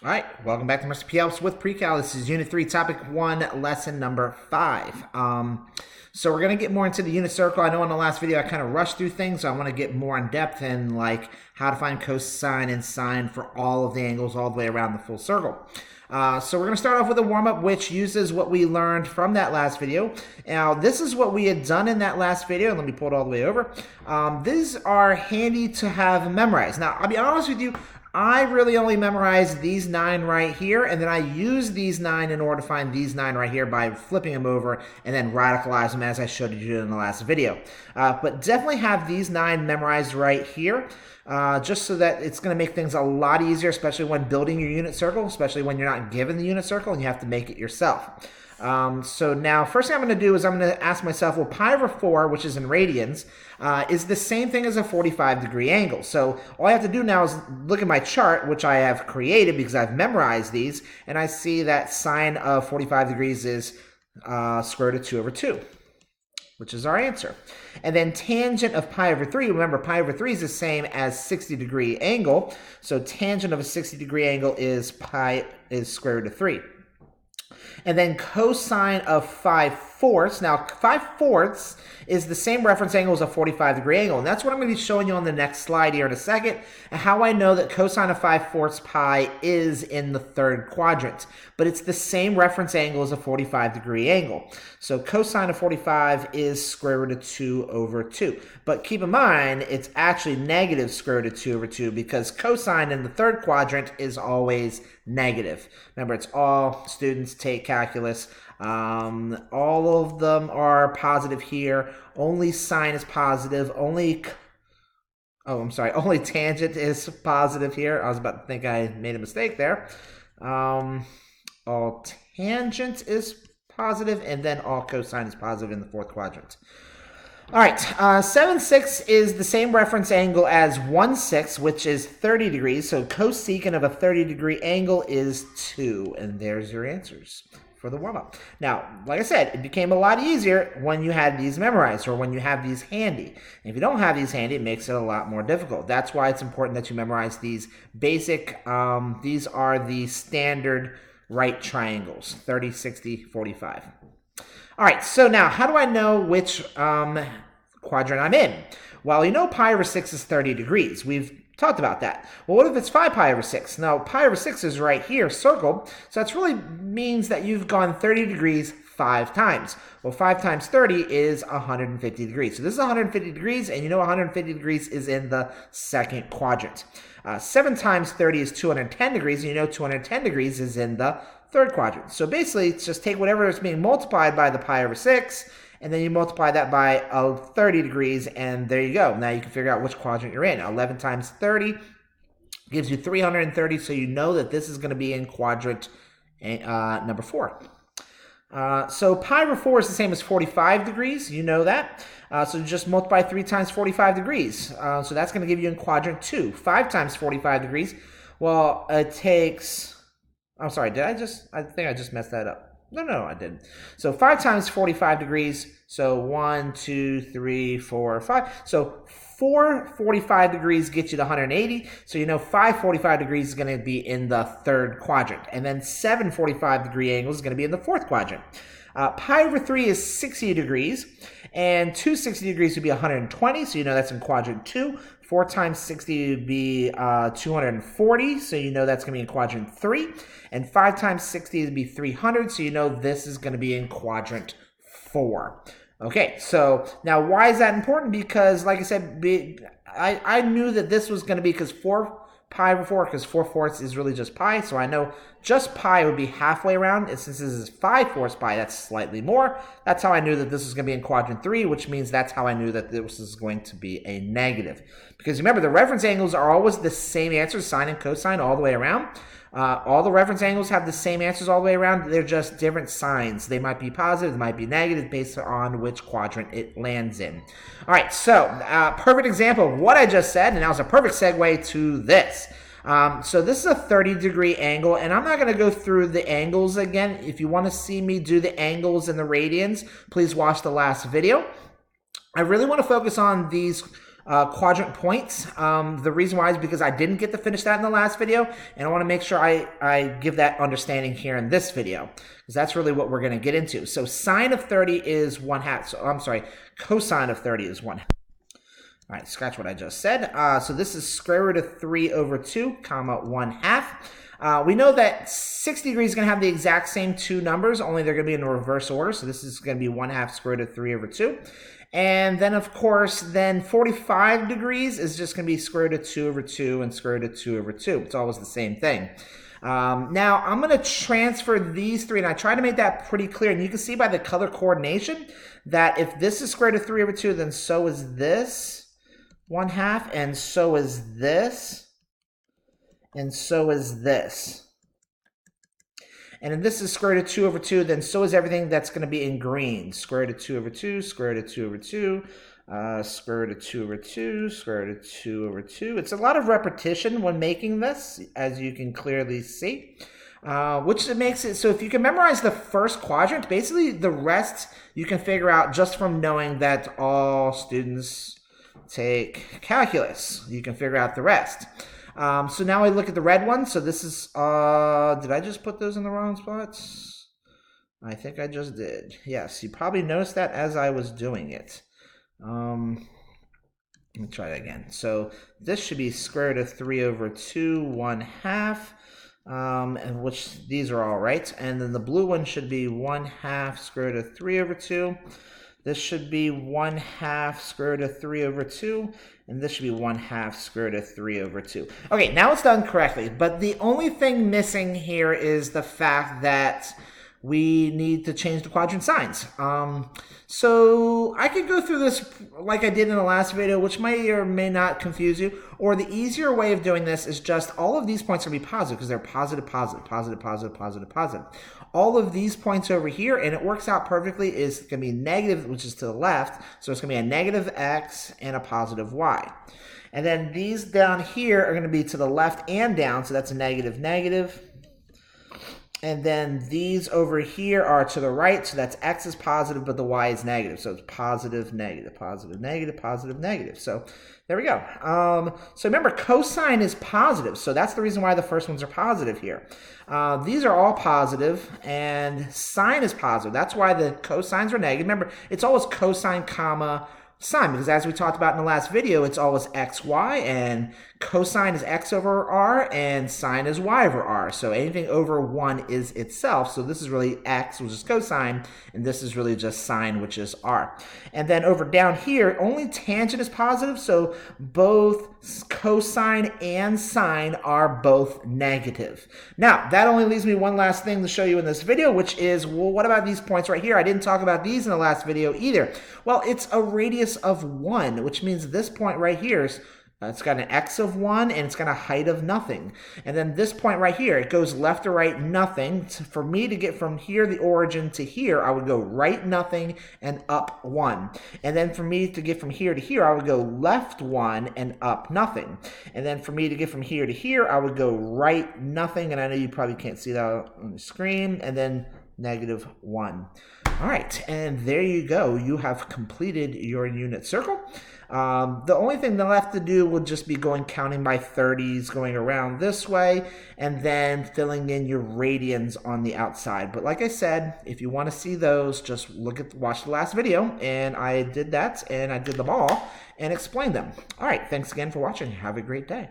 All right, welcome back to Mr. P Helps with Precal. This is Unit 3, Topic 1, Lesson number 5. So we're going to get more into the unit circle. I know in the last video I kind of rushed through things, so I want to get more in depth in like how to find cosine and sine for all of the angles all the way around the full circle. So we're going to start off with a warm-up which uses what we learned from that last video. Now this is what we had done in that last video. Let me pull it all the way over. These are handy to have memorized. Now I'll be honest with you, I really only memorized these 9 right here, and then I use these 9 in order to find these 9 right here by flipping them over and then radicalize them as I showed you in the last video. But definitely have these 9 memorized right here, just so that it's going to make things a lot easier, especially when building your unit circle, especially when you're not given the unit circle and you have to make it yourself. So now, first thing I'm going to do is I'm going to ask myself, well, pi over 4, which is in radians, is the same thing as a 45-degree angle. So all I have to do now is look at my chart, which I have created because I've memorized these, and I see that sine of 45 degrees is square root of 2 over 2, which is our answer. And then tangent of pi over 3, remember pi over 3 is the same as 60-degree angle, so tangent of a 60-degree angle is square root of 3. And then cosine of 5/4. Now, 5/4 is the same reference angle as a 45-degree angle. And that's what I'm going to be showing you on the next slide here in a second, and how I know that cosine of 5/4 pi is in the third quadrant. But it's the same reference angle as a 45-degree angle. So cosine of 45 is square root of 2 over 2. But keep in mind, it's actually negative square root of 2 over 2 because cosine in the third quadrant is always negative. Remember, it's all students take calculus. All of them are positive here. Only sine is positive. Only tangent is positive here. I was about to think I made a mistake there. All tangent is positive, and then all cosine is positive in the fourth quadrant. All right, 7/6 is the same reference angle as 1/6, which is 30 degrees. So cosecant of a 30-degree angle is 2, and there's your answers for the warm-up. Now, like I said, it became a lot easier when you had these memorized or when you have these handy. And if you don't have these handy, it makes it a lot more difficult. That's why it's important that you memorize these basic, these are the standard right triangles, 30, 60, 45. All right, so now how do I know which quadrant I'm in? Well, you know pi over 6 is 30 degrees. We've talked about that. Well, what if it's 5 pi over 6? Now, pi over 6 is right here, circled, so that really means that you've gone 30 degrees 5 times. Well, 5 times 30 is 150 degrees. So this is 150 degrees, and you know 150 degrees is in the second quadrant. 7 times 30 is 210 degrees, and you know 210 degrees is in the third quadrant. So basically, it's just take whatever is being multiplied by the pi over 6, and then you multiply that by 30 degrees, and there you go. Now you can figure out which quadrant you're in. 11 times 30 gives you 330, so you know that this is going to be in quadrant number 4. So pi over 4 is the same as 45 degrees. You know that. So just multiply 3 times 45 degrees. So that's going to give you in quadrant 2. 5 times 45 degrees. Well, it takes... I'm sorry, I think I just messed that up. No, I didn't. So 5 times 45 degrees. So 1, 2, 3, 4, 5. So 4 45 degrees gets you to 180. So you know 5 45 degrees is going to be in the third quadrant. And then 7 45-degree angles is going to be in the fourth quadrant. Pi over 3 is 60 degrees. And 2 60 degrees would be 120. So you know that's in quadrant 2. 4 times 60 would be 240, so you know that's going to be in quadrant 3. And 5 times 60 would be 300, so you know this is going to be in quadrant 4. Okay, so now why is that important? Because, like I said, I knew that this was going to be because pi over 4, because 4/4 is really just pi, so I know just pi would be halfway around, and since this is 5/4 pi, that's slightly more. That's how I knew that this was going to be in quadrant 3, which means that's how I knew that this is going to be a negative. Because remember, the reference angles are always the same answers, sine and cosine, all the way around. All the reference angles have the same answers all the way around. They're just different signs. They might be positive, they might be negative, based on which quadrant it lands in. All right, so perfect example of what I just said, and that was a perfect segue to this. So this is a 30-degree angle, and I'm not going to go through the angles again. If you want to see me do the angles and the radians, please watch the last video. I really want to focus on these quadrant points. The reason why is because I didn't get to finish that in the last video, and I want to make sure I give that understanding here in this video, because that's really what we're going to get into. So sine of 30 is 1/2. So I'm sorry, cosine of 30 is 1/2. All right, scratch what I just said. So this is square root of 3 over 2, comma 1/2. We know that 60 degrees is going to have the exact same two numbers, only they're going to be in the reverse order. So this is going to be 1/2 square root of 3 over 2. And then, of course, then 45 degrees is just going to be square root of 2 over 2 and square root of 2 over 2. It's always the same thing. Now, I'm going to transfer these three, and I try to make that pretty clear. And you can see by the color coordination that if this is square root of 3 over 2, then so is this 1/2, and so is this, and so is this. And if this is square root of 2 over 2, then so is everything that's going to be in green. Square root of 2 over 2, square root of 2 over 2, square root of 2 over 2, square root of 2 over 2. It's a lot of repetition when making this, as you can clearly see. Which makes it so if you can memorize the first quadrant, basically the rest you can figure out just from knowing that all students take calculus. You can figure out the rest. So now I look at the red one. So this is, did I just put those in the wrong spots? I think I just did. Yes, you probably noticed that as I was doing it. Let me try that again. So this should be square root of 3 over 2, 1/2. And which these are all right. And then the blue one should be 1/2 square root of 3 over 2. This should be 1/2 square root of 3 over 2, and this should be 1/2 square root of 3 over 2. Okay, now it's done correctly, but the only thing missing here is the fact that we need to change the quadrant signs. So I could go through this like I did in the last video, which may or may not confuse you, or the easier way of doing this is just all of these points are going to be positive because they're positive, positive, positive, positive, positive, positive. All of these points over here, and it works out perfectly, is going to be negative, which is to the left, so it's going to be a negative x and a positive y. And then these down here are going to be to the left and down, so that's a negative, negative. And then these over here are to the right, so that's x is positive, but the y is negative. So it's positive, negative, positive, negative, positive, negative. So there we go. So remember, cosine is positive, so that's the reason why the first ones are positive here. These are all positive, and sine is positive. That's why the cosines are negative. Remember, it's always cosine, comma, sine, because as we talked about in the last video, it's always x, y, and cosine is x over r, and sine is y over r. So anything over 1 is itself. So this is really x, which is cosine, and this is really just sine, which is r. And then over down here, only tangent is positive, so both cosine and sine are both negative. Now, that only leaves me one last thing to show you in this video, which is, well, what about these points right here? I didn't talk about these in the last video either. Well, it's a radius of 1, which means this point right here is it's got an x of 1, and it's got a height of nothing. And then this point right here, it goes left to right, nothing. For me to get from here, the origin, to here, I would go right, nothing, and up 1. And then for me to get from here to here, I would go left 1 and up nothing. And then for me to get from here to here, I would go right, nothing. And I know you probably can't see that on the screen. And then negative 1. All right, and there you go. You have completed your unit circle. The only thing left to do would just be counting by 30s, going around this way, and then filling in your radians on the outside. But like I said, if you want to see those, just watch the last video, and I did that, and I did them all, and explained them. All right, thanks again for watching. Have a great day.